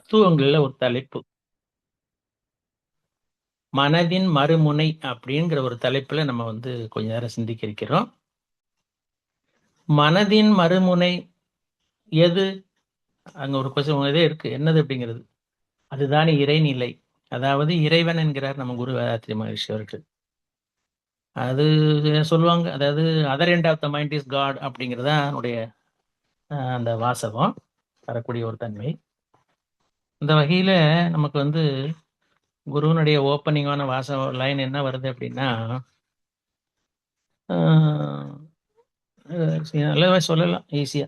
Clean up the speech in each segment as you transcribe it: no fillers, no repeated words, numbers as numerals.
தத்துவங்கள்ல ஒரு தலைப்பு, மனதின் மறுமுனை அப்படிங்கிற ஒரு தலைப்புல நம்ம கொஞ்ச நேரம் சிந்திக்க இருக்கிறோம். மனதின் மறுமுனை எது? அங்க ஒரு கொஸ்டின் இதே இருக்கு, என்னது அப்படிங்கிறது. அதுதான் இறைநிலை. அதாவது இறைவன் என்கிறார் நம்ம குரு வேதாத்ரி மகரிஷி அவர்கள். அது சொல்லுவாங்க, அதாவது other end of the mind is God அப்படிங்கிறது தான் என்னுடைய அந்த வாசகம் வரக்கூடிய ஒரு தன்மை. இந்த வகையில நமக்கு குருவனுடைய ஓப்பனிங்கான வாசகம் லைன் என்ன வருது அப்படின்னா, நல்லாவே சொல்லலாம் ஈஸியா.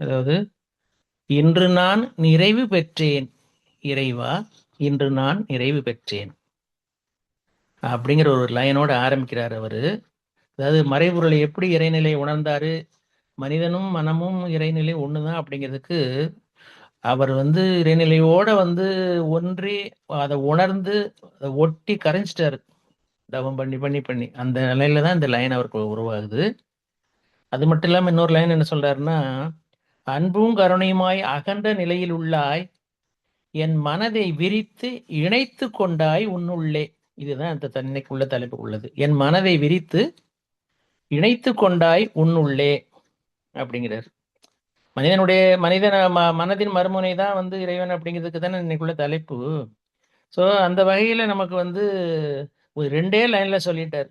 அதாவது, இன்று நான் நிறைவு பெற்றேன் இறைவா, இன்று நான் நிறைவு பெற்றேன் அப்படிங்கிற ஒரு லைனோட ஆரம்பிக்கிறார் அவரு. அதாவது மறைபொருளை எப்படி இறைநிலை உணர்ந்தாரு, மனிதனும் மனமும் இறைநிலை ஒண்ணுதான் அப்படிங்கிறதுக்கு அவர் இறைநிலையோட ஒன்றி அதை உணர்ந்து அதை ஒட்டி கரைஞ்சிட்டாரு. தவம் பண்ணி பண்ணி பண்ணி அந்த நிலையில தான் இந்த லைன் அவருக்கு உருவாகுது. அது மட்டும் இல்லாம இன்னொரு லைன் என்ன சொல்றாருன்னா, அன்பும் கருணையுமாய் அகன்ற நிலையில் உள்ளாய், என் மனதை விரித்து இணைத்து கொண்டாய் உன்னுள்ளே. இதுதான் அந்த தன்னைக்குள்ள தலைப்பு உள்ளது. என் மனதை விரித்து இணைத்து கொண்டாய் உன்னுள்ளே அப்படிங்கிறார். மனதின் மறுமுனை தான் இறைவன் அப்படிங்கிறதுக்கு தானே இன்னைக்குள்ள தலைப்பு. ஸோ அந்த வகையில நமக்கு ஒரு ரெண்டே லைன்ல சொல்லிட்டார்.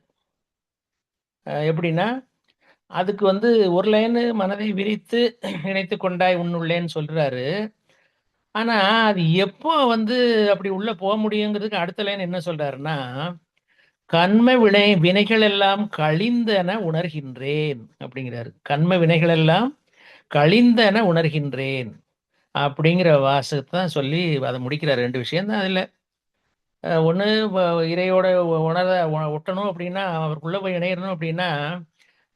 எப்படின்னா, அதுக்கு ஒரு லைனு மனதை விரித்து இணைத்து கொண்டாய் உன்னுள்ளேன்னு சொல்றாரு. ஆனா அது எப்போ அப்படி உள்ள போக முடியுங்கிறதுக்கு அடுத்த லைன் என்ன சொல்றாருன்னா, கண்ம வினைகள் எல்லாம் கழிந்தன உணர்கின்றேன் அப்படிங்கிறாரு. கண்ம வினைகள் எல்லாம் கழிந்தன உணர்கின்றேன் அப்படிங்கிற வாசகத்தை தான் சொல்லி அதை முடிக்கிறார். ரெண்டு விஷயம் தான் அதுல. ஒண்ணு, இறையோட ஒட்டணும் அப்படின்னா, அவருக்குள்ள போய் இணையணும் அப்படின்னா,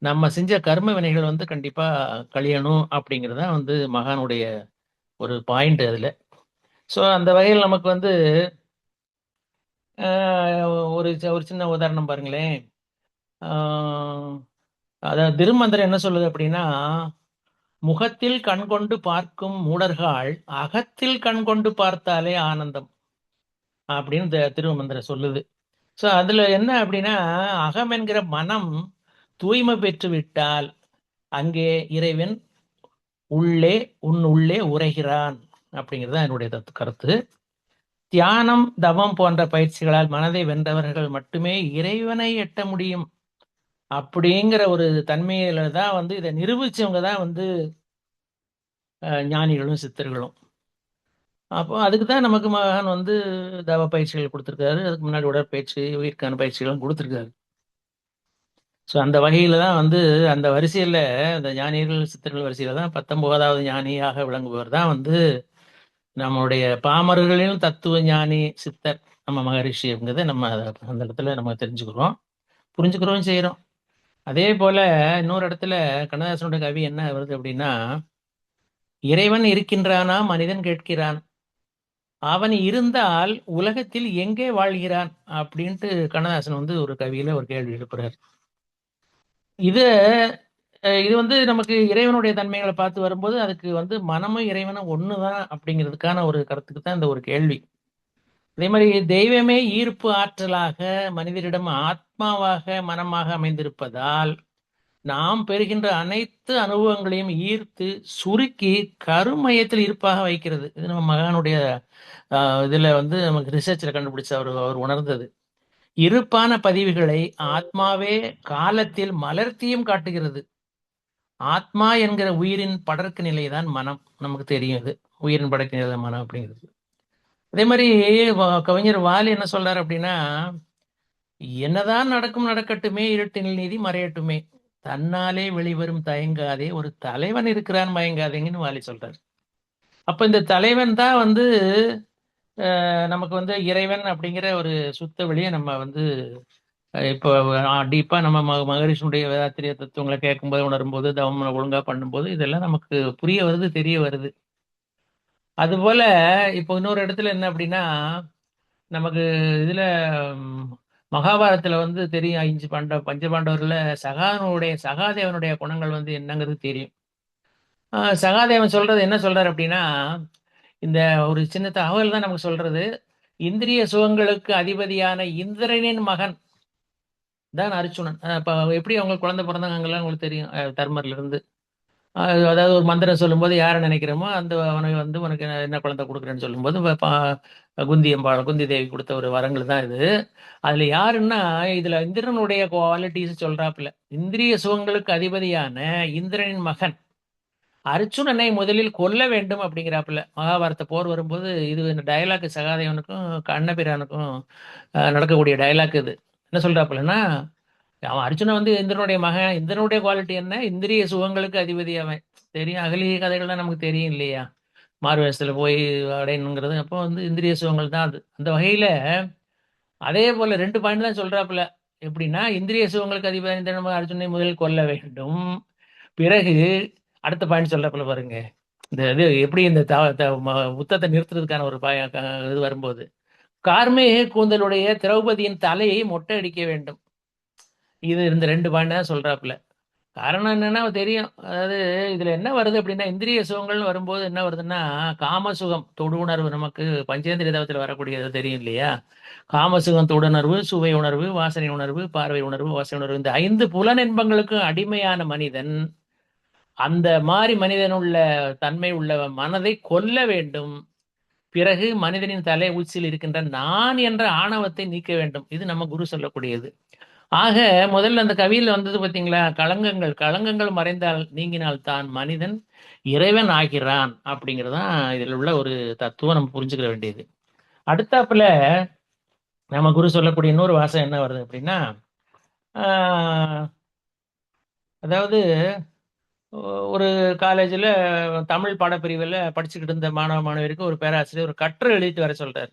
நம்ம செஞ்ச கர்ம வினைகள் கண்டிப்பா கழியணும் அப்படிங்கிறது தான் மகானுடைய ஒரு பாயிண்ட் அதுல. ஸோ அந்த வகையில் நமக்கு ஒரு சின்ன உதாரணம் பாருங்களேன். அதாவது திருமந்திரம் என்ன சொல்லுது அப்படின்னா, முகத்தில் கண் கொண்டு பார்க்கும் மூடர்கள் அகத்தில் கண் கொண்டு பார்த்தாலே ஆனந்தம் அப்படின்னு இந்த திருமந்திரம் சொல்லுது. ஸோ அதுல என்ன அப்படின்னா, அகம் என்கிற மனம் தூய்மை பெற்று விட்டால் அங்கே இறைவன் உள்ளே உள்ளே உரைகிறான் அப்படிங்கிறது தான் என்னுடைய கருத்து. தியானம், தவம் போன்ற பயிற்சிகளால் மனதை வென்றவர்கள் மட்டுமே இறைவனை எட்ட முடியும் அப்படிங்கிற ஒரு தன்மையில தான் இதை நிரூபிச்சவங்க தான் ஞானிகளும் சித்தர்களும். அப்போ அதுக்கு தான் நமக்கு மகான் தவ பயிற்சிகள் கொடுத்துருக்காரு. அதுக்கு முன்னாடி உடற்பயிற்சி, உயிர்க்கான பயிற்சிகளும் கொடுத்துருக்காரு. ஸோ அந்த வகையில தான் அந்த வரிசையில, அந்த ஞானியர்கள் சித்தர்கள் வரிசையில தான் 19வது ஞானியாக விளங்குபவர் தான் நம்மளுடைய பாமரர்களிலும் தத்துவ ஞானி சித்தர் நம்ம மகரிஷி அப்படிங்கிறத நம்ம அந்த இடத்துல நம்ம தெரிஞ்சுக்கிறோம், புரிஞ்சுக்கிறோம், செய்யறோம். அதே போல இன்னொரு இடத்துல கண்ணதாசனுடைய கவி என்ன வருது அப்படின்னா, இறைவன் இருக்கின்றானா மனிதன் கேட்கிறான், அவன் இருந்தால் உலகத்தில் எங்கே வாழ்கிறான் அப்படின்ட்டு கண்ணதாசன் ஒரு கவியில ஒரு கேள்வி எழுப்புறார். இது இது நமக்கு இறைவனுடைய தன்மைகளை பார்த்து வரும்போது அதுக்கு மனமும் இறைவனும் ஒண்ணுதான் அப்படிங்கிறதுக்கான ஒரு கருத்துக்கு தான் இந்த ஒரு கேள்வி. அதே மாதிரி தெய்வமே ஈர்ப்பு ஆற்றலாக மனிதரிடம் ஆத்மாவாக மனமாக அமைந்திருப்பதால் நாம் பெறுகின்ற அனைத்து அனுபவங்களையும் ஈர்த்து சுருக்கி கருமையத்தில் இருப்பாக வைக்கிறது. இது நம்ம மகானுடைய இதுல நமக்கு ரிசர்ச்ல கண்டுபிடிச்ச அவர் உணர்ந்தது. இருப்பான பதிவுகளை ஆத்மாவே காலத்தில் மலர்த்தியும் காட்டுகிறது. ஆத்மா என்கிற உயிரின் படர்க்கு நிலைதான் மனம். நமக்கு தெரியும் இது, உயிரின் படர்க்கு நிலை மனம் அப்படிங்கிறது. அதே மாதிரி கவிஞர் வாலி என்ன சொல்றாரு அப்படின்னா, என்னதான் நடக்கும் நடக்கட்டுமே, இருட்டினில் நீதி மறையட்டுமே, தன்னாலே வெளிவரும் தயங்காதே, ஒரு தலைவன் இருக்கிறான் மயங்காதேங்கன்னு வாலி சொல்றாரு. அப்ப இந்த தலைவன் தான் நமக்கு இறைவன் அப்படிங்கிற ஒரு சுத்த வெளியை நம்ம இப்போ டீப்பா நம்ம மகரிஷனுடைய வேதாத்திரிய தத்துவங்களை கேட்கும்போது, உணரும்போது, தவம் ஒழுங்கா பண்ணும்போது இதெல்லாம் நமக்கு புரிய வருது, தெரிய வருது. அதுபோல இப்போ இன்னொரு இடத்துல என்ன அப்படின்னா, நமக்கு இதுல மகாபாரதத்துல தெரியும், பஞ்சபாண்டவர்ல சகாதேவனுடைய குணங்கள் என்னங்கிறது தெரியும். சகாதேவன் சொல்றது என்ன சொல்றாரு அப்படின்னா, இந்த ஒரு சின்ன தகவல் தான் நமக்கு சொல்றது. இந்திரிய சுகங்களுக்கு அதிபதியான இந்திரனின் மகன் தான் அர்ச்சுனன். இப்ப எப்படி அவங்களுக்கு குழந்தை பிறந்தாங்கலாம் உங்களுக்கு தெரியும். தர்மர்ல இருந்து அதாவது ஒரு மந்திரம் சொல்லும்போது யாரை நினைக்கிறோமோ அந்த அவனை வந்து உனக்கு என்ன குழந்தை கொடுக்குறேன்னு சொல்லும்போது குந்தி அம்பாள் குந்தி தேவி கொடுத்த ஒரு வரங்கள் தான் இது. அதுல யாருன்னா இதுல இந்திரனுடைய குவாலிட்டிஸ் சொல்றாப்புல. இந்திரிய சுகங்களுக்கு அதிபதியான இந்திரனின் மகன் அர்ச்சுனனை முதலில் கொல்ல வேண்டும் அப்படிங்கிறாப்புல. மகாபாரத போர் வரும்போது இது இந்த டயலாக் சகாதேவனுக்கும் கண்ணபிரானுக்கும் நடக்கக்கூடிய டயலாக் இது. என்ன சொல்றாப்புலன்னா, அவன் அர்ஜுனன் வந்து இந்திரனுடைய மகன். இந்திரனுடைய குவாலிட்டி என்ன? இந்திரிய சுகங்களுக்கு அதிபதி அவன். தெரியும், அகலிய கதைகள்லாம் நமக்கு தெரியும் இல்லையா? மாறுவேஷத்துல போய் அடையணுங்கிறது. அப்போ வந்து இந்திரிய சுகங்கள் தான் அது. அந்த வகையில அதே போல 2 பாயிண்ட் தான் சொல்றாப்புல. எப்படின்னா, இந்திரிய சுகங்களுக்கு அதிபதி இந்திரன் அர்ஜுனனை முதலில் கொல்ல வேண்டும். பிறகு அடுத்த பாயிண்ட் சொல்றாப்புல பாருங்க. இந்த இது எப்படி இந்த புத்தத்தை நிறுத்துறதுக்கான ஒரு இது வரும்போது, கார்மேக கூந்தலுடைய திரௌபதியின் தலையை மொட்டை அடிக்க வேண்டும். இது இந்த 2 பாயிண்ட் தான் சொல்றாப்புல. காரணம் என்னன்னா தெரியும். அதாவது இதுல என்ன வருது அப்படின்னா, இந்திரிய சுகங்கள்னு வரும்போது என்ன வருதுன்னா, காமசுகம் தொடு உணர்வு நமக்கு பஞ்சேந்திரிய தவத்தில் வரக்கூடியது தெரியும் இல்லையா? காமசுகம் தொடு உணர்வு, சுவை உணர்வு, வாசனை உணர்வு, பார்வை உணர்வு, வாசனை உணர்வு, இந்த 5 புலனின்பங்களுக்கு அடிமையான மனிதன் அந்த மாதிரி மனிதன் உள்ள தன்மை உள்ள மனதை கொல்ல வேண்டும். பிறகு மனிதனின் தலை உச்சியில் இருக்கின்ற நான் என்ற ஆணவத்தை நீக்க வேண்டும். இது நம்ம குரு சொல்லக்கூடியது. ஆக முதல்ல அந்த கவியில் வந்தது பார்த்தீங்களா? களங்கங்கள் களங்கங்கள் மறைந்தால் நீங்கினால் தான் மனிதன் இறைவன் ஆகிறான் அப்படிங்கிறதான் இதில் உள்ள ஒரு தத்துவம் நம்ம புரிஞ்சுக்கிற வேண்டியது. அடுத்தாப்புல நம்ம குரு சொல்லக்கூடிய இன்னொரு வாசம் என்ன வருது அப்படின்னா, அதாவது ஒரு காலேஜில் தமிழ் பாடப்பிரிவில் படிச்சுக்கிட்டு இருந்த மாணவ மாணவியருக்கு ஒரு பேராசிரியர் ஒரு கட்டுரை எழுதிட்டு வர சொல்றார்.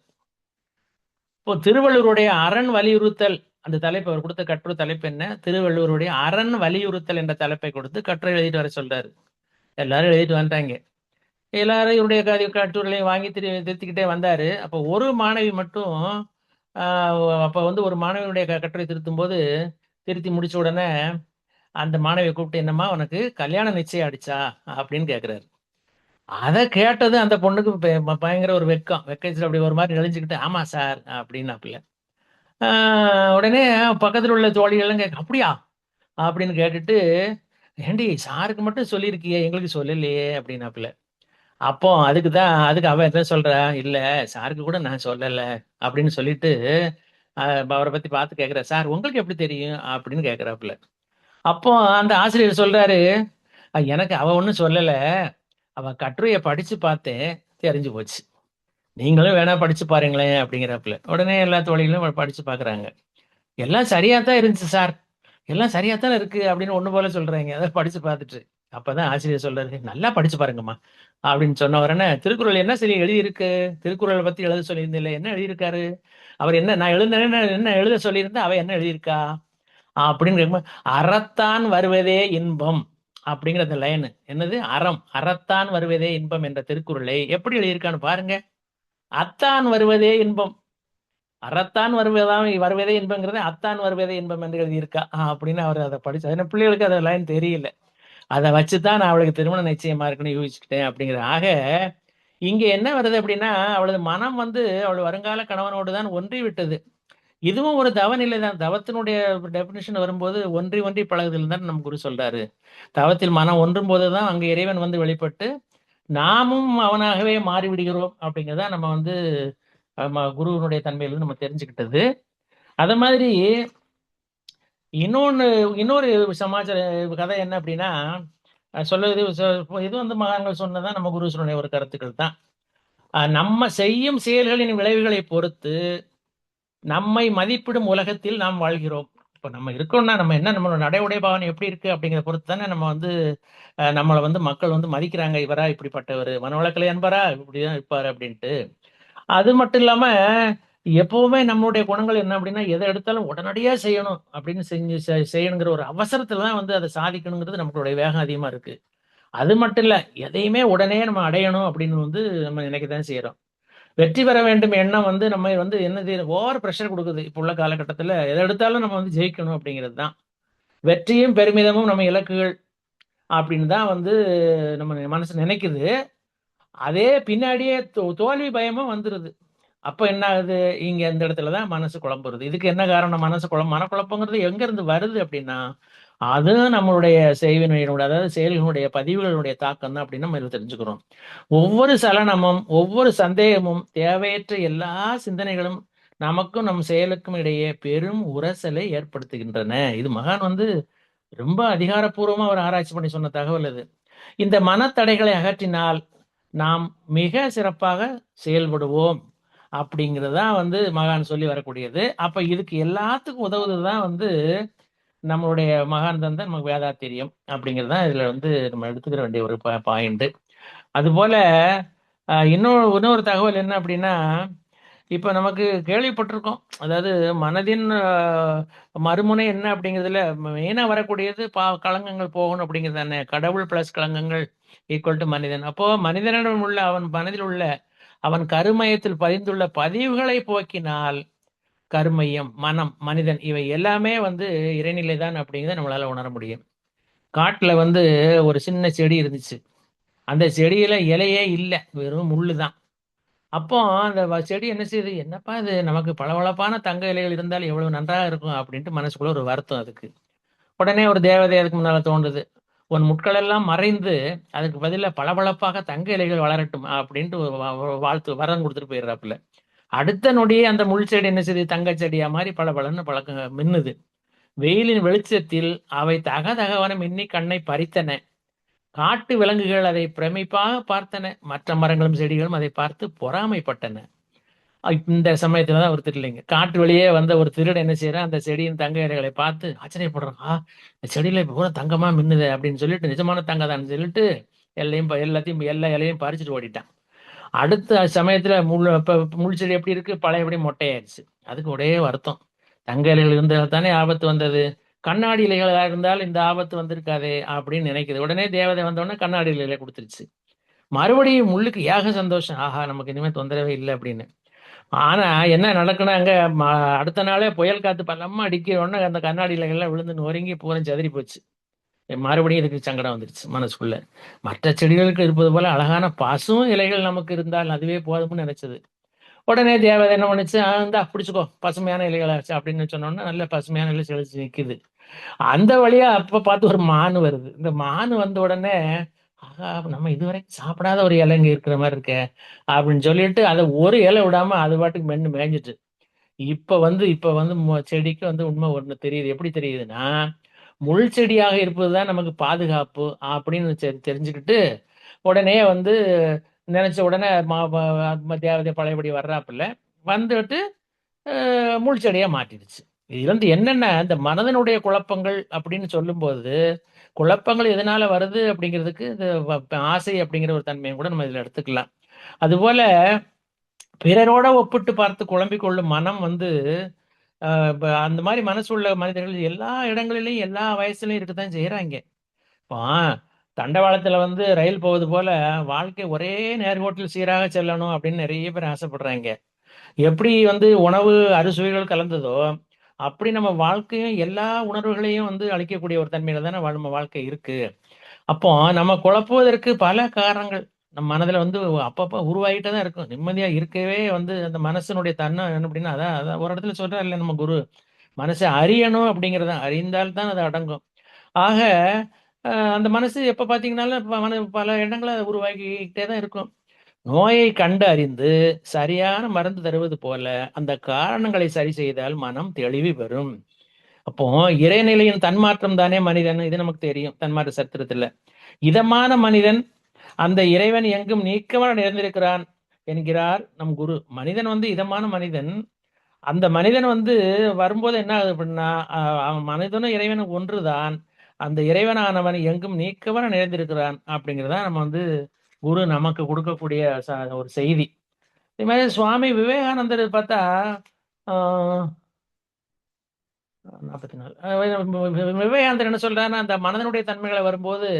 இப்போ திருவள்ளுவருடைய அரண் வலியுறுத்தல் அந்த தலைப்பு அவர் கொடுத்த கட்டுரை தலைப்பு என்ன? திருவள்ளுவருடைய அரண் வலியுறுத்தல் என்ற தலைப்பை கொடுத்து கட்டுரை எழுதிட்டு வர சொல்றாரு. எல்லாரும் எழுதிட்டு வந்துட்டாங்க. எல்லாரும் இவருடைய கட்டுரைகளையும் வாங்கி திருத்திக்கிட்டே வந்தாரு. அப்போ ஒரு மாணவி மட்டும் அப்ப வந்து ஒரு மாணவியுடைய கட்டுரை திருத்தும் போது திருத்தி முடிச்ச உடனே அந்த மாணவியை கூப்பிட்டு, என்னம்மா உனக்கு கல்யாணம் நிச்சயம் ஆயிடுச்சா அப்படின்னு கேட்கிறாரு. அதை கேட்டது அந்த பொண்ணுக்கு பயங்கர ஒரு வெக்கத்தில் அப்படி ஒரு மாதிரி நெளிஞ்சுக்கிட்டு, ஆமா சார் அப்படின்னாப்புல. உடனே பக்கத்தில் உள்ள தோழிகள்லாம் கேட்க, அப்படியா அப்படின்னு கேட்டுட்டு, ஏண்டி சாருக்கு மட்டும் சொல்லியிருக்கியே எங்களுக்கு சொல்லலையே அப்படின்னாப்புல. அப்போ அதுக்கு அவ என்ன சொல்றா, இல்ல சாருக்கு கூட நான் சொல்லல அப்படின்னு சொல்லிட்டு அவரை பத்தி பார்த்து கேட்கிற, சார் உங்களுக்கு எப்படி தெரியும் அப்படின்னு கேட்கிறாப்புல. அப்போ அந்த ஆசிரியர் சொல்றாரு, எனக்கு அவ ஒன்றும் சொல்லல, அவ கட்டுரையை படிச்சு பார்த்தேன், தெரிஞ்சு போச்சு. நீங்களும் வேணா படிச்சு பாருங்களேன் அப்படிங்கிறாப்புல. உடனே எல்லா தோழிகளும் படிச்சு பாக்குறாங்க. எல்லாம் சரியா தான் இருந்துச்சு சார், எல்லாம் சரியா தான் இருக்கு அப்படின்னு ஒண்ணு போல சொல்றாங்க. அதை படிச்சு பார்த்துட்டு அப்பதான் ஆசிரியர் சொல்றாரு, நல்லா படிச்சு பாருங்கம்மா அப்படின்னு சொன்ன உடனே, திருக்குறள் என்ன சரி எழுதியிருக்கு, திருக்குறளை பத்தி எழுத சொல்லியிருந்தில்ல, என்ன எழுதியிருக்காரு அவர், என்ன நான் எழுதுனேன்னு என்ன எழுத சொல்லியிருந்தேன், அவ என்ன எழுதியிருக்கா அப்படின்னு கேட்கும்போது, அறத்தான் வருவதே இன்பம் அப்படிங்கிற அந்த லைன் என்னது, அறத்தான் வருவதே இன்பம் என்ற திருக்குறளை எப்படி எழுதியிருக்கான்னு பாருங்க. அத்தான் வருவதே இன்பம், அறத்தான் வருவதே இன்பங்கிறத அத்தான் வருவதே இன்பம் என்று எழுதியிருக்கா அப்படின்னு அவர் அதை படிச்சு, அதனால பிள்ளைகளுக்கு அதை லைன் தெரியல. அதை வச்சுதான் நான் அவளுக்கு திருமணம் நிச்சயமா இருக்குன்னு யூகிச்சுக்கிட்டேன் அப்படிங்கிற. ஆக இங்க என்ன வருது அப்படின்னா, அவளது மனம் வந்து அவள் வருங்கால கணவனோடு தான் ஒன்றி விட்டது. இதுவும் ஒரு தவநிலை தான். தவத்தினுடைய டெபினிஷன் வரும்போது ஒன்றி ஒன்றி பழகுதல் தான் நம்ம குரு சொல்றாரு. தவத்தில் மனம் ஒன்றும் போதுதான் அங்க இறைவன் வந்து வெளிப்பட்டு நாமும் அவனாகவே மாறிவிடுகிறோம் அப்படிங்கிறதா நம்ம வந்து குருவனுடைய தன்மையிலிருந்து நம்ம தெரிஞ்சுக்கிட்டது. அத மாதிரி இன்னொரு சமாச்சார கதை என்ன அப்படின்னா, சொல்லுது இது வந்து மகான்கள் சொன்னதான் நம்ம குரு சொன்ன ஒரு கருத்துக்கள் தான். நம்ம செய்யும் செயல்களின் விளைவுகளை பொறுத்து நம்மை மதிப்பிடும் உலகத்தில் நாம் வாழ்கிறோம். இப்ப நம்ம இருக்கோம்னா நம்ம என்ன, நம்மளோட நடை உடை பாவனை எப்படி இருக்கு அப்படிங்கிற பொறுத்து தானே நம்ம வந்து நம்மளை வந்து மக்கள் வந்து மதிக்கிறாங்க. இவரா இப்படிப்பட்டவர், மனவளக்கலை அன்பரா இப்படிதான் இருப்பாரு அப்படின்ட்டு. அது மட்டும் இல்லாம எப்பவுமே நம்மளுடைய குணங்கள் என்ன அப்படின்னா, எதை எடுத்தாலும் உடனடியா செய்யணும் அப்படின்னு செய்யணுங்கிற ஒரு அவசரத்துல தான் வந்து அதை சாதிக்கணுங்கிறது நம்மளுடைய வேகம் அதிகமா இருக்கு. அது மட்டும் இல்ல, எதையுமே உடனே நம்ம அடையணும் அப்படின்னு வந்து நம்ம நினைக்கத்தான் செய்யறோம். வெற்றி பெற வேண்டும் எண்ணம் வந்து நம்ம வந்து என்னது ஓவர் ப்ரெஷர் கொடுக்குது. இப்போ உள்ள காலகட்டத்தில் எதை எடுத்தாலும் நம்ம வந்து ஜெயிக்கணும் அப்படிங்கிறது தான். வெற்றியும் பெருமிதமும் நம்ம இலக்குகள் அப்படின்னு தான் வந்து நம்ம மனசு நினைக்குது. அதே பின்னாடியே தோல்வி பயமும் வந்துருது. அப்ப என்ன ஆகுது? இங்க இந்த இடத்துல தான் மனசு குழம்புறது. இதுக்கு என்ன காரணம்? மனக்குழப்பங்கிறது எங்க இருந்து வருது அப்படின்னா, அதுவும் நம்மளுடைய செய்வினையினுடைய, அதாவது செயல்களுடைய பதிவுகளுடைய தாக்கம் தான் அப்படின்னு நம்ம இதுல தெரிஞ்சுக்கிறோம். ஒவ்வொரு சலனமும், ஒவ்வொரு சந்தேகமும், தேவையற்ற எல்லா சிந்தனைகளும் நமக்கும் நம் செயலுக்கும் இடையே பெரும் உரசலை ஏற்படுத்துகின்றன. இது மகான் வந்து ரொம்ப அதிகாரப்பூர்வமா அவர் ஆராய்ச்சி பண்ணி சொன்ன தகவல் இது. இந்த மனத்தடைகளை அகற்றினால் நாம் மிக சிறப்பாக செயல்படுவோம் அப்படிங்கிறதான் வந்து மகான் சொல்லி வரக்கூடியது. அப்ப இதுக்கு எல்லாத்துக்கும் உதவுதுதான் வந்து நம்மளுடைய மகான் தந்த நமக்கு வேதாத்திரியம் அப்படிங்கிறது தான் இதுல வந்து நம்ம எடுத்துக்கிற வேண்டிய ஒரு பாயிண்ட். அதுபோல இன்னொரு தகவல் என்ன அப்படின்னா, இப்ப நமக்கு கேள்விப்பட்டிருக்கோம். அதாவது மனதின் மறுமுனை என்ன அப்படிங்கிறதுல மெயினா வரக்கூடியது களங்கங்கள் போகணும் அப்படிங்கிறது தானே. கடவுள் பிளஸ் களங்கங்கள் ஈக்குவல் டு மனிதன். அப்போ மனிதனிடம் உள்ள அவன் மனதில் உள்ள அவன் கருமையத்தில் பதிந்துள்ள பதிவுகளை போக்கினால் கருமையம், மனம், மனிதன் இவை எல்லாமே வந்து இறைநிலை தான் அப்படிங்கிறத நம்மளால உணர முடியும். காட்டுல வந்து ஒரு சின்ன செடி இருந்துச்சு. அந்த செடியில இலையே இல்லை, வெறும் முள்ளு தான். அப்போ அந்த செடி என்ன செய்யுது? என்னப்பா இது, நமக்கு பளபளப்பான தங்க இலைகள் இருந்தால் எவ்வளவு நன்றாக இருக்கும் அப்படின்ட்டு மனசுக்குள்ள ஒரு வருத்தம் அதுக்கு. உடனே ஒரு தேவதை அதுக்கு முன்னால தோன்றுது. உன் முட்கள் எல்லாம் மறைந்து அதுக்கு பதிலாக பளபளப்பாக தங்க இலைகள் வளரட்டும் அப்படின்ட்டு ஒரு வாழ்த்து வரம் கொடுத்துட்டு போயிடுறாப்புல. அடுத்த நொடியே அந்த முள் செடி என்ன செய்யுது? தங்க செடியா மாதிரி பளபளன்னு பழக்க மின்னுது. வெயிலின் வெளிச்சத்தில் அவை தகதகவன மின்னி கண்ணை பறித்தன. காட்டு விலங்குகள் அதை பிரமிப்பாக பார்த்தன. மற்ற மரங்களும் செடிகளும் அதை பார்த்து பொறாமைப்பட்டன. இந்த சமயத்துலதான் ஒரு திருடலைங்க, காட்டு வழியே வந்த ஒரு திருடன் என்ன செய்யறான்? அந்த செடியின் தங்க இலைகளை பார்த்து ஆச்சரியப்படுறான். இந்த செடியில இப்ப பூரா தங்கமா மின்னுது அப்படின்னு சொல்லிட்டு, நிஜமான தங்கதான்னு சொல்லிட்டு எல்லாத்தையும் எல்லா இலையும் பறிச்சுட்டு ஓடிட்டான். அடுத்த சமயத்துல முள் செடி எப்படி இருக்கு? பழையபடி மொட்டையாயிருச்சு. அதுக்கு ஒரே வருத்தம். தங்க இலைகள் இருந்தால் தானே ஆபத்து வந்தது, கண்ணாடி இலைகளா இருந்தால் இந்த ஆபத்து வந்திருக்காதே அப்படின்னு நினைக்குது. உடனே தேவதை வந்தோடனே கண்ணாடி இலைகளை கொடுத்துருச்சு. மறுபடியும் முள்ளுக்கு ஏக சந்தோஷம். ஆஹா, நமக்கு இனிமே தொந்தரவே இல்லை அப்படின்னு. ஆனா என்ன நடக்குன்னா, அங்க அடுத்த நாளே புயல் காத்து பலமா அடிக்க உடனே அந்த கண்ணாடி இலைகள்லாம் விழுந்து நொறுங்கி பூரம் செதறி போச்சு. மறுபடியும் இதுக்கு சங்கடம் வந்துருச்சு மனசுக்குள்ள. மற்ற செடிகளுக்கு இருப்பது போல அழகான பசும் இலைகள் நமக்கு இருந்தால் அதுவே போதும்னு நினைச்சது. உடனே தேவதை என்ன பண்ணுச்சு? இந்தா பிடிச்சுக்கோ, பசுமையான இலைகளாச்சு அப்படின்னு சொன்னோன்னா நல்ல பசுமையான இலை செழிச்சு நிக்குது. அந்த வழியா அப்ப பார்த்து ஒரு மான் வருது. இந்த மான் வந்த உடனே, ஆகா, நம்ம இதுவரைக்கும் சாப்பிடாத ஒரு இலை இங்க இருக்கிற மாதிரி இருக்கே அப்படின்னு சொல்லிட்டு அதை ஒரு இலை விடாம அது பாட்டுக்கு மென்னு மேய்ஞ்சிட்டு. இப்ப வந்து செடிக்கு வந்து உண்மை ஒண்ணு தெரியுது. எப்படி தெரியுதுன்னா, முள் செடியாக இருப்பதுதான் நமக்கு பாதுகாப்பு அப்படின்னு தெரிஞ்சுக்கிட்டு, உடனே வந்து நினைச்ச உடனே தேவதை பழையபடி வர்றாப்புல வந்துட்டு முள் செடியா மாட்டிடுச்சு. இதுல இருந்து என்னென்ன இந்த மனதனுடைய குழப்பங்கள் அப்படின்னு சொல்லும்போது, குழப்பங்கள் எதனால வருது அப்படிங்கிறதுக்கு இந்த ஆசை அப்படிங்கிற ஒரு தன்மையை கூட நம்ம இதுல எடுத்துக்கலாம். அதுபோல பிறரோட ஒப்பிட்டு பார்த்து குழம்பிக் கொள்ளும் மனம் வந்து அந்த மாதிரி மனசு உள்ள மனிதர்கள் எல்லா இடங்களிலையும் எல்லா வயசுலயும் இருக்கத்தான் செய்யறாங்க. இப்போ தண்டவாளத்துல வந்து ரயில் போவது போல வாழ்க்கை ஒரே நேர்கோட்டில் சீராக செல்லணும் அப்படின்னு நிறைய பேர் ஆசைப்படுறாங்க. எப்படி வந்து உணவு அறுசுவைகள் கலந்ததோ, அப்படி நம்ம வாழ்க்கையும் எல்லா உணர்வுகளையும் வந்து அளிக்கக்கூடிய ஒரு தன்மையில தானே நம்ம வாழ்க்கை இருக்கு. அப்போ நம்ம குழப்புவதற்கு பல காரணங்கள் நம்ம மனதுல வந்து அப்பப்ப உருவாகிட்டே தான் இருக்கும். நிம்மதியா இருக்கவே வந்து அந்த மனசனுடைய தன்மை என்ன அப்படின்னா, அதான் அதான் ஒரு இடத்துல சொல்றாரு இல்லை நம்ம குரு, மனசை அறியணும் அப்படிங்கிறத அறிந்தால் தான் அது அடங்கும். ஆக அந்த மனசு எப்ப பாத்தீங்கன்னாலும் பல எண்ணங்களை உருவாக்கிட்டே தான் இருக்கும். நோயை கண்டு அறிந்து சரியான மருந்து தருவது போல அந்த காரணங்களை சரி செய்தால் மனம் தெளிவு பெறும். அப்போ இறைநிலையின் தன்மாற்றம் தானே மனிதன், இது நமக்கு தெரியும் தன்மாற்ற சரித்திரத்துல. இதமான மனிதன் அந்த இறைவன் எங்கும் நீக்கமாக நிறைந்திருக்கிறான் என்கிறார் நம் குரு. மனிதன் வந்து இதமான மனிதன். அந்த மனிதன் வந்து வரும்போது என்ன ஆகுது அப்படின்னா, அவன் மனிதனும் இறைவனும் ஒன்றுதான். அந்த இறைவனானவன் எங்கும் நீக்கவன நிறைந்திருக்கிறான் அப்படிங்கிறதா நம்ம வந்து குரு நமக்கு கொடுக்கக்கூடிய ஒரு செய்தி. இதே மாதிரி சுவாமி விவேகானந்தர் பார்த்தா, ஆஹ் 44 விவேகானந்தர் என்ன சொல்றாருன்னா, அந்த மனதனுடைய தன்மைகளை வரும்போது,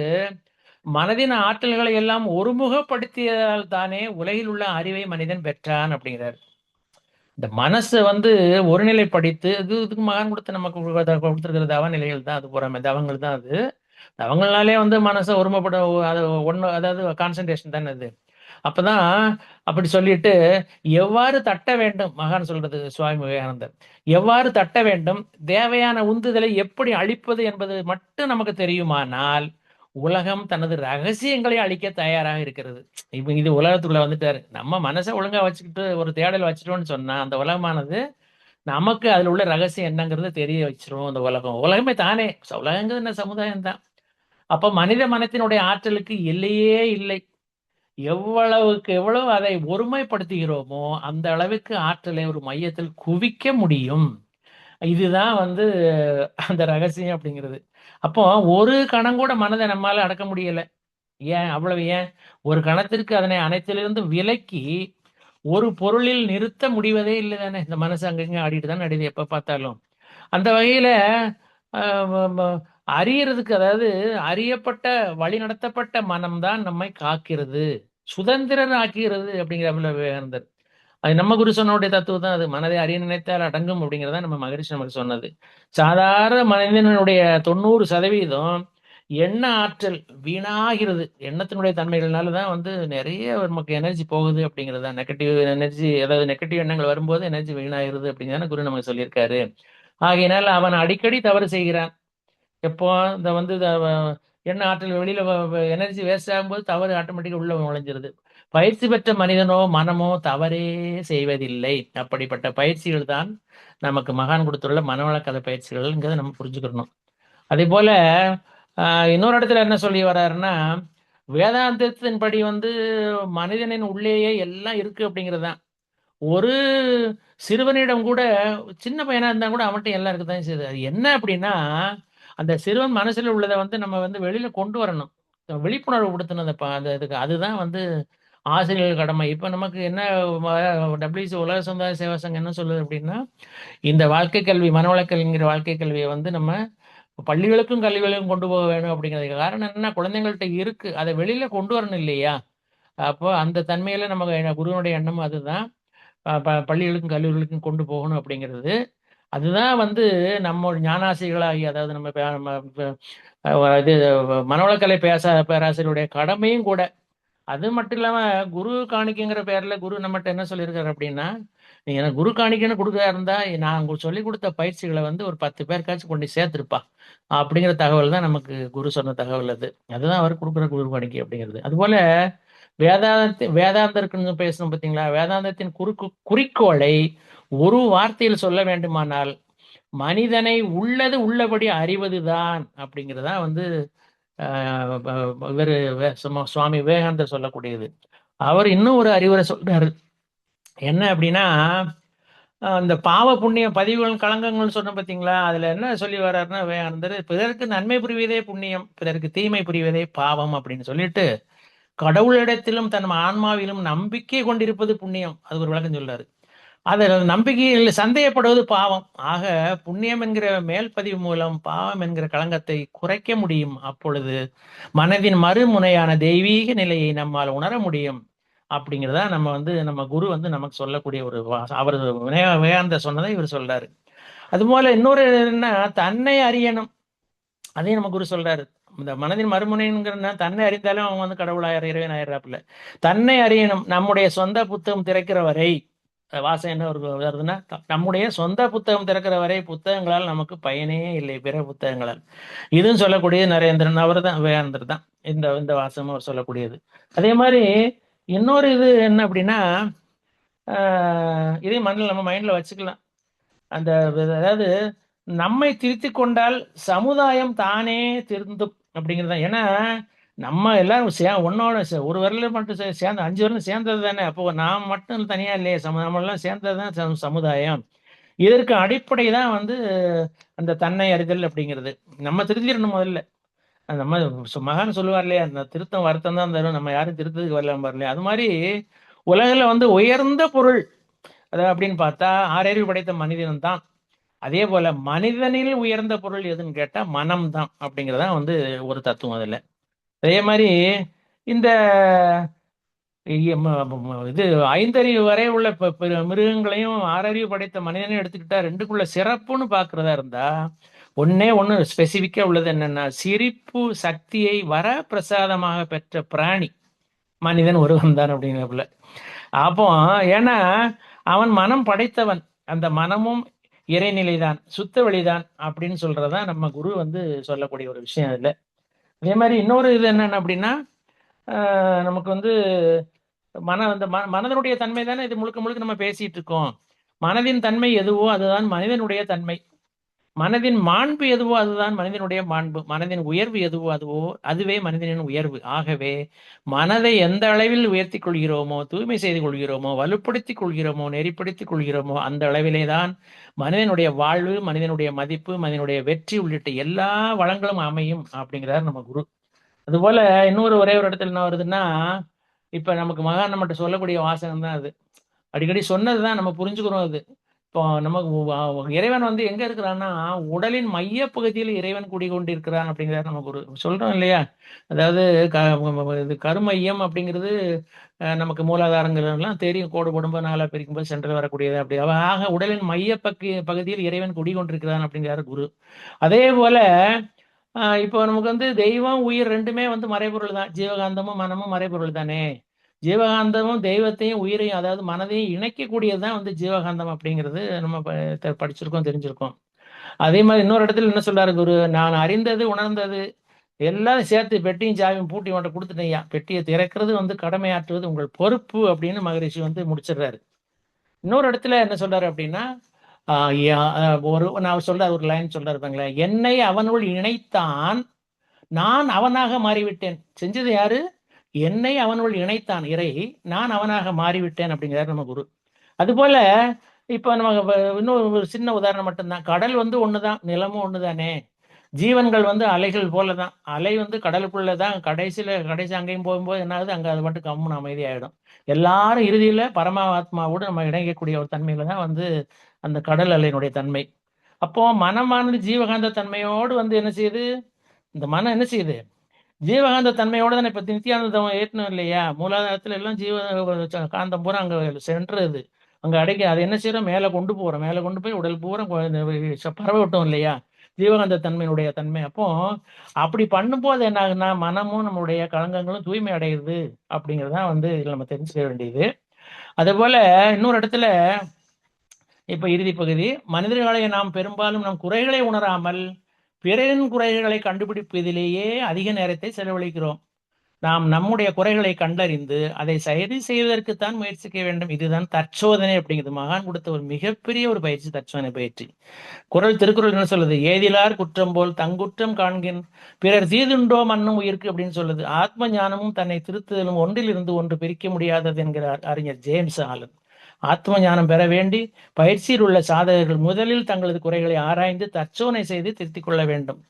மனதின் ஆற்றல்களை எல்லாம் ஒருமுகப்படுத்தியதால் தானே உலகில் உள்ள அறிவை மனிதன் பெற்றான் அப்படிங்கிறார். இந்த மனசை வந்து ஒருநிலைப்படுத்தி இதுக்கு மகான் கொடுத்து நமக்கு கொடுத்துருக்கிற தவ நிலைகள் தான் அது, புறமே தவங்கள் தான் அது. தவங்கள்னாலே வந்து மனசை ஒருமைப்பட அது ஒண்ணு, அதாவது கான்சன்ட்ரேஷன் தானே அது. அப்பதான் அப்படி சொல்லிட்டு எவ்வாறு தட்ட வேண்டும், மகான் சொல்றது சுவாமி விவேகானந்தர், எவ்வாறு தட்ட வேண்டும், தேவையான உந்துதலை எப்படி அளிப்பது என்பது மட்டும் நமக்கு தெரியுமானால் உலகம் தனது ரகசியங்களை அளிக்க தயாராக இருக்கிறது. இப்ப இது உலகத்துக்குள்ள வந்துட்டாரு. நம்ம மனசை ஒழுங்கா வச்சுக்கிட்டு ஒரு தேடல் வச்சுட்டோம்னு சொன்னா அந்த உலகமானது நமக்கு அதுல உள்ள ரகசியம் என்னங்கிறது தெரிய வச்சிரும். அந்த உலகமே தானே, உலகங்கிறது என்ன, சமுதாயம் தான். அப்ப மனித மனத்தினுடைய ஆற்றலுக்கு எல்லையே இல்லை. எவ்வளவுக்கு எவ்வளவு அதை ஒருமைப்படுத்துகிறோமோ அந்த அளவுக்கு ஆற்றலை ஒரு மையத்தில் குவிக்க முடியும். இதுதான் வந்து அந்த ரகசியம் அப்படிங்கிறது. அப்போ ஒரு கணம் கூட மனதை நம்மால அடக்க முடியல. ஏன் அவ்வளவு? ஏன் ஒரு கணத்திற்கு அதனை அனைத்திலிருந்து விலக்கி ஒரு பொருளில் நிறுத்த முடிவதே இல்லை தானே. இந்த மனசு அங்கங்க ஆடிட்டு தானே அடிது எப்ப பார்த்தாலும். அந்த வகையில அஹ், ம- ம- அறியறதுக்கு, அதாவது அறியப்பட்ட வழி நடத்தப்பட்ட மனம்தான் நம்மை காக்கிறது, சுதந்திரன் ஆக்குகிறது அப்படிங்கிற விவேகானந்தர். அது நம்ம குரு சொன்னுடைய தத்துவம் தான் அது. மனதை அறிய நினைத்தால் அடங்கும் அப்படிங்கிறத நம்ம மகரிஷி நமக்கு சொன்னது. சாதாரண மனிதனுடைய 90% எண்ண ஆற்றல் வீணாகிறது. எண்ணத்தினுடைய தன்மைகள்னால தான் வந்து நிறைய நமக்கு எனர்ஜி போகுது அப்படிங்கிறது தான். நெகட்டிவ் எனர்ஜி, அதாவது நெகட்டிவ் எண்ணங்கள் வரும்போது எனர்ஜி வீணாகிறது அப்படிங்கிறத குரு நமக்கு சொல்லியிருக்காரு. ஆகையினால் அவன் அடிக்கடி தவறு செய்கிறான். எப்போ இந்த வந்து எண்ண ஆற்றல் வெளியில எனர்ஜி வேஸ்ட் ஆகும்போது தவறு ஆட்டோமேட்டிக்கா உள்ள நுழைஞ்சிருது. பயிற்சி பெற்ற மனிதனோ மனமோ தவறே செய்வதில்லை. அப்படிப்பட்ட பயிற்சிகள் தான் நமக்கு மகான் கொடுத்துள்ள மனவளக்கலை பயிற்சிகள்ங்கிறத நம்ம புரிஞ்சுக்கணும். அதே போல இன்னொரு இடத்துல என்ன சொல்லி வர்றாருன்னா, வேதாந்தத்தின்படி வந்து மனிதனின் உள்ளேயே எல்லாம் இருக்கு அப்படிங்கிறது தான். ஒரு சிறுவனிடம் கூட, சின்ன பையனா இருந்தா கூட அவன்கிட்ட எல்லாம் இருக்கத்தான் செய்யுது. அது என்ன அப்படின்னா, அந்த சிறுவன் மனசுல உள்ளதை வந்து நம்ம வந்து வெளியில கொண்டு வரணும். விழிப்புணர்வு படுத்தணும். அந்த இதுக்கு அதுதான் வந்து ஆசிரியர்கள் கடமை. இப்ப நமக்கு என்ன, டபிள்யூசி உலக சமுதாய சேவா சங்கம் என்ன சொல்லுது அப்படின்னா, இந்த வாழ்க்கை கல்வி, மனவளக் கல்விங்கிற வாழ்க்கை கல்வியை வந்து நம்ம பள்ளிகளுக்கும் கல்விகளுக்கும் கொண்டு போக வேணும் அப்படிங்கிறதுக்கு காரணம் என்ன, குழந்தைங்கள்ட்ட இருக்கு, அதை வெளியில கொண்டு வரணும் இல்லையா. அப்போ அந்த தன்மையில நம்ம குருவனுடைய எண்ணமும் அதுதான். பள்ளிகளுக்கும் கல்லூரிகளுக்கும் கொண்டு போகணும் அப்படிங்கிறது. அதுதான் வந்து நம்ம ஞானாசிகளாகி, அதாவது நம்ம இது மனவளக்கலை பேராசிரியருடைய கடமையும் கூட. அது மட்டும் இல்லாம குரு காணிக்கைங்கிற பேர்ல குரு நம்மகிட்ட என்ன சொல்லியிருக்காரு அப்படின்னா, நீ எனக்கு குரு காணிக்கைன்னு கொடுக்கறதா இருந்தா நான் உங்களுக்கு சொல்லி கொடுத்த பயிற்சிகளை வந்து ஒரு 10 பேருக்காச்சும் கொண்டு சேர்த்துருப்பா அப்படிங்கிற தகவல் தான் நமக்கு குரு சொன்ன தகவல். அதுதான் அவர் கொடுக்குற குரு காணிக்கை அப்படிங்கிறது. அதுபோல வேதாந்தருக்குன்னு பேசணும் பார்த்தீங்களா. வேதாந்தத்தின் குறிக்கோளை ஒரு வார்த்தையில் சொல்ல வேண்டுமானால் மனிதனை உள்ளது உள்ளபடி அறிவதுதான் அப்படிங்கிறதா வந்து இவர் சுவாமி விவேகானந்தர் சொல்லக்கூடியது. அவர் இன்னும் ஒரு அறிவுரை சொல்றாரு. என்ன அப்படின்னா, அந்த பாவ புண்ணிய பதிவுகள் களங்கங்கள் சொன்ன பார்த்தீங்களா, அதுல என்ன சொல்லி வர்றாருன்னா விவேகானந்தர், பிறருக்கு நன்மை புரிவதே புண்ணியம், பிறருக்கு தீமை புரிவதே பாவம் அப்படின்னு சொல்லிட்டு, கடவுளிடத்திலும் தன் ஆன்மாவிலும் நம்பிக்கை கொண்டிருப்பது புண்ணியம், அது ஒரு விளக்கம் சொல்றாரு. அதில் நம்பிக்கையில் சந்தேகப்படுவது பாவம். ஆக புண்ணியம் என்கிற மேல் பதிவு மூலம் பாவம் என்கிற களங்கத்தை குறைக்க முடியும். அப்பொழுது மனதின் மறுமுனையான தெய்வீக நிலையை நம்மால் உணர முடியும். அப்படிங்கிறதா நம்ம குரு வந்து நமக்கு சொல்லக்கூடிய ஒரு அவர் விவேகானந்த சொன்னதை இவர் சொல்றாரு. அதுபோல இன்னொரு என்ன, தன்னை அறியணும். அதையும் நம்ம குரு சொல்றாரு. இந்த மனதின் மறுமுனைங்கிறதுனா தன்னை அறிந்தாலும் அவன் வந்து கடவுளாயிர இறைவன் ஆயிடுறாப்புல. தன்னை அறியணும். நம்முடைய சொந்த புத்தகம் திறக்கிற வரை, வாசம் என்ன வருதுன்னா, நம்முடைய சொந்த புத்தகம் திறக்கிற வரை புத்தகங்களால் நமக்கு பயனே இல்லை, பிற புத்தகங்களால். இதுவும் சொல்லக்கூடியது நரேந்திரன், அவர் தான், விவேகானந்தர் தான் இந்த இந்த வாசமும் அவர் சொல்லக்கூடியது. அதே மாதிரி இன்னொரு இது என்ன அப்படின்னா, இதையும் நம்ம மைண்ட்ல வச்சுக்கலாம். அந்த அதாவது நம்மை திருத்திக் கொண்டால் சமுதாயம் தானே திருந்தும் அப்படிங்கிறது தான். ஏன்னா நம்ம எல்லாரும் ஒன்னோட ஒரு விரல மட்டும் சேர்ந்து 5 விரலும் சேர்ந்தது தானே. அப்போ நாம் மட்டும் தனியா இல்லையே, நம்ம எல்லாம் சேர்ந்தது தான் சமுதாயம். இதற்கு அடிப்படை தான் வந்து அந்த தன்னை அறிதல் அப்படிங்கிறது. நம்ம திருத்திடணும் முதல்ல. நம்ம மகான் சொல்லுவார் இல்லையா, அந்த திருத்தம் வருத்தம் தான் தரும், நம்ம யாரும் திருத்தத்துக்கு வரலாம் பாருலையா. அது மாதிரி உலகில் வந்து உயர்ந்த பொருள் அதாவது அப்படின்னு பார்த்தா ஆறறிவு படைத்த மனிதன் தான். அதே போல மனிதனில் உயர்ந்த பொருள் எதுன்னு கேட்டா மனம் தான் அப்படிங்கிறதா வந்து ஒரு தத்துவம் அதுல. அதே மாதிரி இந்த இது 5 அறிவு வரை உள்ள மிருகங்களையும் 6 அறிவு படைத்த மனிதனையும் எடுத்துக்கிட்டா ரெண்டுக்குள்ள சிறப்புன்னு பாக்குறதா இருந்தா ஒன்னே ஒண்ணு ஸ்பெசிபிக்கா உள்ளது என்னன்னா, சிரிப்பு சக்தியை வர பிரசாதமாக பெற்ற பிராணி மனிதன் ஒருவன் தான் அப்படிங்கிறப்புல. அப்போ ஏன்னா அவன் மனம் படைத்தவன், அந்த மனமும் இறைநிலைதான், சுத்த வெளிதான் அப்படின்னு சொல்றதுதான் நம்ம குரு வந்து சொல்லக்கூடிய ஒரு விஷயம் இல்லை. அதே மாதிரி இன்னொரு இது என்னன்னு அப்படின்னா, நமக்கு வந்து மனதனுடைய தன்மை தானே இது முழுக்க முழுக்க நம்ம பேசிட்டு இருக்கோம். மனதின் தன்மை எதுவோ அதுதான் மனிதனுடைய தன்மை. மனதின் மாண்பு எதுவோ அதுதான் மனிதனுடைய மாண்பு. மனதின் உயர்வு எதுவோ அதுவே மனிதனின் உயர்வு. ஆகவே மனதை எந்த அளவில் உயர்த்தி கொள்கிறோமோ, தூய்மை செய்து கொள்கிறோமோ, வலுப்படுத்திக் கொள்கிறோமோ, நெறிப்படுத்திக் கொள்கிறோமோ, அந்த அளவிலே தான் மனிதனுடைய வாழ்வு, மனிதனுடைய மதிப்பு, மனிதனுடைய வெற்றி உள்ளிட்ட எல்லா வளங்களும் அமையும் அப்படிங்கிறார் நம்ம குரு. அதுபோல இன்னொரு ஒரே ஒரு இடத்துல என்ன வருதுன்னா, இப்ப நமக்கு மகான் நம்மகிட்ட சொல்லக்கூடிய வாசகம் தான் அது. அடிக்கடி சொன்னதுதான் நம்ம புரிஞ்சுக்கிறோம் அது. இப்போ நமக்கு இறைவன் வந்து எங்க இருக்கிறான்னா, உடலின் மைய பகுதியில் இறைவன் குடிகொண்டிருக்கிறான் அப்படிங்கிறார் நமக்கு ஒரு சொல்றோம் இல்லையா. அதாவது இது கருமையம் அப்படிங்கிறது நமக்கு மூலாதாரங்கள் எல்லாம் தெரியும். கோடு குடும்ப நாளா பிரிக்கும்போது சென்றில் வரக்கூடியது அப்படி. ஆக உடலின் மைய பகுதியில் இறைவன் குடிகொண்டிருக்கிறான் அப்படிங்கிறார் குரு. அதே போல இப்போ நமக்கு வந்து தெய்வம் உயிர் ரெண்டுமே வந்து மறைபொருள் தான். ஜீவகாந்தமும் மனமும் மறைபொருள் தானே. ஜீவகாந்தமும் தெய்வத்தையும் உயிரையும், அதாவது மனதையும் இணைக்கக்கூடியது தான் வந்து ஜீவகாந்தம் அப்படிங்கிறது நம்ம படிச்சிருக்கோம், தெரிஞ்சிருக்கோம். அதே மாதிரி இன்னொரு இடத்துல என்ன சொல்றாரு குரு, நான் அறிந்தது உணர்ந்தது எல்லாம் சேர்த்து பெட்டியும் சாவியும் பூட்டி மட்டும் கொடுத்துட்டேயா, பெட்டியை திறக்கிறது வந்து கடமையாற்றுவது உங்கள் பொறுப்பு அப்படின்னு மகரிஷி வந்து முடிச்சிடுறாரு. இன்னொரு இடத்துல என்ன சொல்றாரு அப்படின்னா, ஒரு நான் சொல்றாரு, ஒரு லைன் சொல்றாரு பாங்களேன், என்னை அவனுள் இணைத்தான், நான் அவனாக மாறிவிட்டேன். செஞ்சது யாரு? என்னை அவனுள் இணைத்தான் இறை, நான் அவனாக மாறிவிட்டேன் அப்படிங்கிறார் நம்ம குரு. அதுபோல இப்ப நம்ம இன்னொரு ஒரு சின்ன உதாரணம் மட்டும்தான். கடல் வந்து ஒண்ணுதான், நிலமும் ஒண்ணுதானே. ஜீவன்கள் வந்து அலைகள் போலதான். அலை வந்து கடலுக்குள்ளதான், கடைசி அங்கேயும் போகும்போது என்ன ஆகுது, அங்க அது மட்டும் கம்முன்னு அமைதியாயிடும். எல்லாரும் இறுதியில பரமாத்மாவோடு நம்ம இணைக்கக்கூடிய ஒரு தன்மையில தான் வந்து அந்த கடல் அலையினுடைய தன்மை. அப்போ மனமானது ஜீவகாந்த தன்மையோடு வந்து என்ன செய்யுது, இந்த மனம் என்ன செய்யுது, ஜீவகாந்த தன்மையோட தானே இப்ப நித்தியானந்தம் ஏற்றணும் இல்லையா. மூலாதாரத்துல எல்லாம் காந்தம் பூரா அங்க சென்றது, அங்க அடைக்க அதை என்ன செய்யறோம், மேல கொண்டு போறோம். மேல கொண்டு போய் உடல் பூரா பரவ விட்டோம் இல்லையா, ஜீவகாந்த தன்மையினுடைய தன்மை. அப்போ அப்படி பண்ணும்போது என்ன ஆகுதுன்னா, மனமும் நம்மளுடைய களங்கங்களும் தூய்மை அடையுது அப்படிங்கறதான் வந்து இதுல நம்ம தெரிஞ்சுக்க வேண்டியது. அதே போல இன்னொரு இடத்துல இப்ப இறுதி பகுதி, மனிதர்களை நாம் பெரும்பாலும் நம் குறைகளை உணராமல் பிறரின் குறைகளை கண்டுபிடிப்பதிலேயே அதிக நேரத்தை செலவழிக்கிறோம். நாம் நம்முடைய குறைகளை கண்டறிந்து அதை சரி செய்வதற்குத்தான் முயற்சிக்க வேண்டும். இதுதான் தற்சோதனை அப்படிங்கிறது. மகான் கொடுத்த ஒரு மிகப்பெரிய ஒரு பயிற்சி, தற்சோதனை பயிற்சி. திருக்குறள் என்ன சொல்லுது, ஏதிலார் குற்றம் போல் தங்குற்றம் காண்கின் பிறர் தீதுண்டோ மண்ணும் உயிர்க்கு அப்படின்னு சொல்லுது. ஆத்ம ஞானமும் தன்னை திருத்துதலும் ஒன்றிலிருந்து ஒன்று பிரிக்க முடியாதது என்கிறார் அறிஞர் ஜேம்ஸ் ஆலன். ஆத்ம ஞானம் பெற வேண்டி பயிற்சியில் உள்ள சாதகர்கள் முதலில் தங்களது குறைகளை ஆராய்ந்து தற்சோதனை செய்து திருத்திக் கொள்ள வேண்டும்.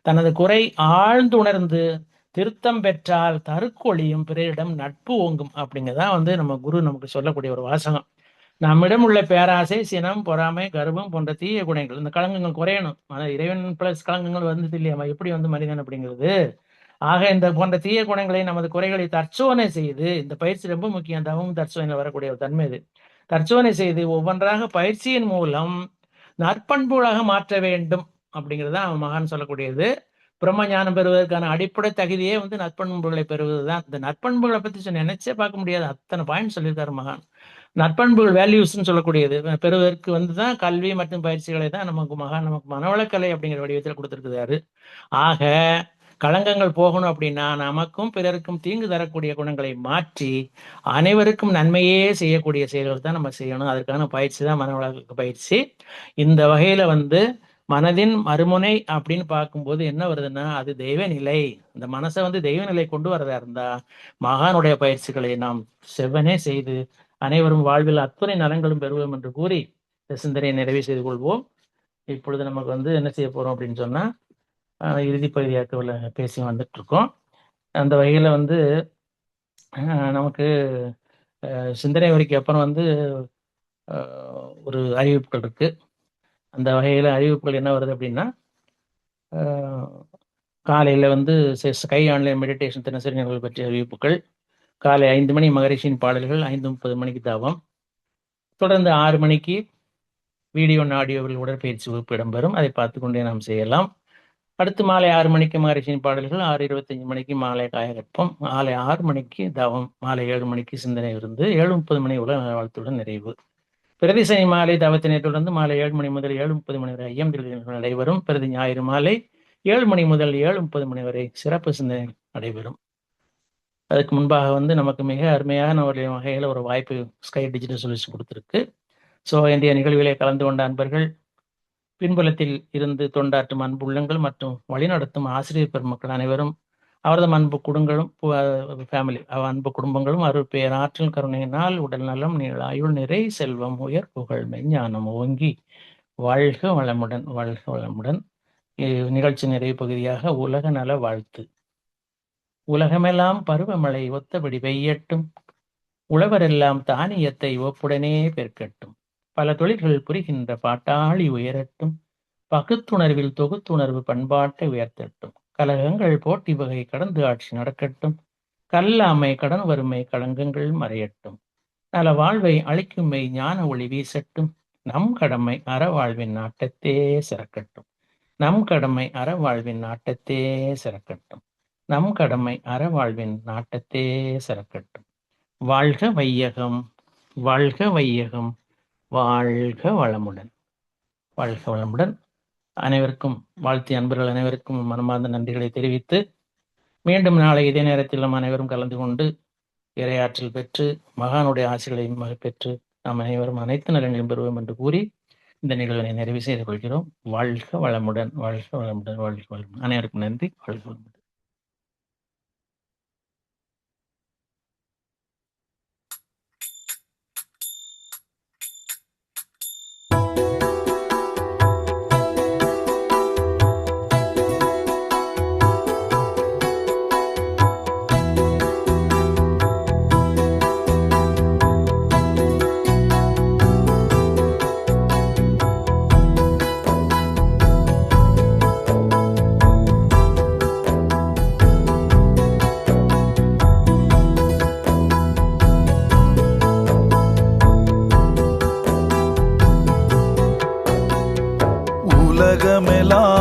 தனது குறை ஆழ்ந்து உணர்ந்து திருத்தம் பெற்றால் தருக்கொழியும், பிறரிடம் நட்பு ஓங்கும் அப்படிங்கதான் வந்து நம்ம குரு நமக்கு சொல்லக்கூடிய ஒரு வாசகம். நம்மிடம் உள்ள பேராசை, சினம், பொறாமை, கர்வம் போன்ற தீய குணங்கள், இந்த களங்கங்கள் குறையணும். ஆனா இறைவன் பிளஸ் களங்கங்கள் வந்து இல்லையா, எப்படி வந்து மனிதன் அப்படிங்கிறது. ஆக இந்த போன்ற தீய குணங்களை, நமது குறைகளை தற்சோதனை செய்து, இந்த பயிற்சி ரொம்ப முக்கியம். தவமும் தற்சோதனை வரக்கூடிய ஒரு தன்மை இது. தற்சோதனை செய்து ஒவ்வொன்றாக பயிற்சியின் மூலம் நற்பண்புகளாக மாற்ற வேண்டும் அப்படிங்கிறது தான் மகான் சொல்லக்கூடியது. பிரம்ம ஞானம் பெறுவதற்கான அடிப்படை தகுதியே வந்து நற்பண்புகளை பெறுவதுதான். இந்த நற்பண்புகளை பத்தி நினைச்சே பார்க்க முடியாது, அத்தனை பாயிண்ட் சொல்லியிருக்காரு மகான். நற்பண்புகள் வேல்யூஸ்ன்னு சொல்லக்கூடியது பெறுவதற்கு வந்துதான் கல்வி மற்றும் பயிற்சிகளை தான் நமக்கு மகான் நமக்கு மனவளக்கலை அப்படிங்கிற வடிவத்தில் கொடுத்திருக்கிறாரு. ஆக களங்கங்கள் போகணும் அப்படின்னா நமக்கும் பிறருக்கும் தீங்கு தரக்கூடிய குணங்களை மாற்றி அனைவருக்கும் நன்மையே செய்யக்கூடிய செயல்கள் தான் நம்ம செய்யணும். அதற்கான பயிற்சி தான் மனவளக்க பயிற்சி. இந்த வகையில வந்து மனதின் மறுமுனை அப்படின்னு பார்க்கும்போது என்ன வருதுன்னா, அது தெய்வ நிலை. இந்த மனசை வந்து தெய்வ நிலை கொண்டு வரதா இருந்தா மகானுடைய பயிற்சிகளை நாம் செவ்வனே செய்து அனைவரும் வாழ்வில் அத்துணை நலன்களும் பெறுவோம் என்று கூறி இந்த சிந்தனையை நிறைவு செய்து கொள்வோம். இப்பொழுது நமக்கு வந்து என்ன செய்ய போறோம் அப்படின்னு சொன்னா, இறுதி பகுதியாக்க பேசி வந்துட்டு இருக்கோம். அந்த வகையில வந்து நமக்கு சிந்தனை வரைக்கும் அப்புறம் வந்து ஒரு அறிவிப்புகள் இருக்கு. அந்த வகையில அறிவிப்புகள் என்ன வருது அப்படின்னா, காலையில வந்து ஸ்கை ஆன்லைன் மெடிடேஷன் தினசரி நிகழ்வுகள் பற்றிய அறிவிப்புகள். காலை 5 மணி மகரிஷியின் பாடல்கள், 5:30 மணிக்கு தாவம், தொடர்ந்து 6 மணிக்கு வீடியோ ஆடியோவில் உடற்பயிற்சி வகுப்பு இடம்பெறும். அதை பார்த்து கொண்டே நாம் செய்யலாம். அடுத்து மாலை 6 மணிக்கு மகரிஷியின் பாடல்கள், 6:25 மணிக்கு மாலை காயகற்பம், மாலை 6 மணிக்கு தவம், மாலை 7 மணிக்கு சிந்தனை விருந்து, 7:30 மணி உலக நல்வாழ்த்துடன் நிறைவு. பிரதி சனி மாலை தவத்தினை தொடர்ந்து மாலை 7 மணி முதல் 7:30 மணி வரை ஐயம் திருவிழா நடைபெறும். பிரதி ஞாயிறு மாலை 7 மணி முதல் 7:30 மணி வரை சிறப்பு சிந்தனை நடைபெறும். அதுக்கு முன்பாக வந்து நமக்கு மிக அருமையான ஒரு வகையில் ஒரு வாய்ப்பு ஸ்கை டிஜிட்டல் சொல்யூஷன் கொடுத்துருக்கு. ஸோ இன்றைய நிகழ்விலே கலந்து கொண்ட அன்பர்கள், பின்புலத்தில் இருந்து தொண்டாற்றும் அன்பு உள்ளங்கள் மற்றும் வழிநடத்தும் ஆசிரியர் பெருமக்கள் அனைவரும், அவரது அன்பு குடும்பங்களும் ஃபேமிலி அன்பு குடும்பங்களும் அருள் பேராற்றல் கருணையினால் உடல் நலம், நீளாயுள், நிறை செல்வம், உயர் புகழ், மெஞ்ஞானம் ஓங்கி வாழ்க வளமுடன், வாழ்க வளமுடன். நிகழ்ச்சி நிறைவு பகுதியாக உலக நல வாழ்த்து. உலகமெல்லாம் பருவமழை ஒத்தபடி பெய்யட்டும், உழவரெல்லாம் தானியத்தை ஒப்புடனே பெருக்கட்டும், பல தொழில்கள் புரிகின்ற பாட்டாளி உயரட்டும், பகுத்துணர்வில் தொகுத்துணர்வு பண்பாட்டை உயர்த்தட்டும், கலகங்கள் போட்டி வகை கடந்து ஆட்சி நடக்கட்டும், கல்லாமை கடன் வறுமை களங்கங்கள் மறையட்டும், நல வாழ்வை அளிக்கும் மெய் ஞான ஒளி வீசட்டும், நம் கடமை அறவாழ்வின் நாட்டத்தே சிறக்கட்டும், நம் கடமை அறவாழ்வின் நாட்டத்தே சிறக்கட்டும், நம் கடமை அறவாழ்வின் நாட்டத்தே சிறக்கட்டும். வாழ்க வையகம், வாழ்க வையகம், வாழ்க வளமுடன், வாழ்க வளமுடன். அனைவருக்கும் வாழ்த்திய அன்பர்கள் அனைவருக்கும் மனமார்ந்த நன்றிகளை தெரிவித்து, மீண்டும் நாளை இதே நேரத்தில் நம் அனைவரும் கலந்து கொண்டு இறையாற்றல் பெற்று மகானுடைய ஆசைகளை பெற்று நாம் அனைவரும் அனைத்து நலன்களையும் பெறுவோம் என்று கூறி இந்த நிகழ்வினை நிறைவு செய்து கொள்கிறோம். வாழ்க வளமுடன், வாழ்க வளமுடன், வாழ்க வளமுடன். அனைவருக்கும் நன்றி. வாழ்க வளமுடன். உலகமெல்லாம்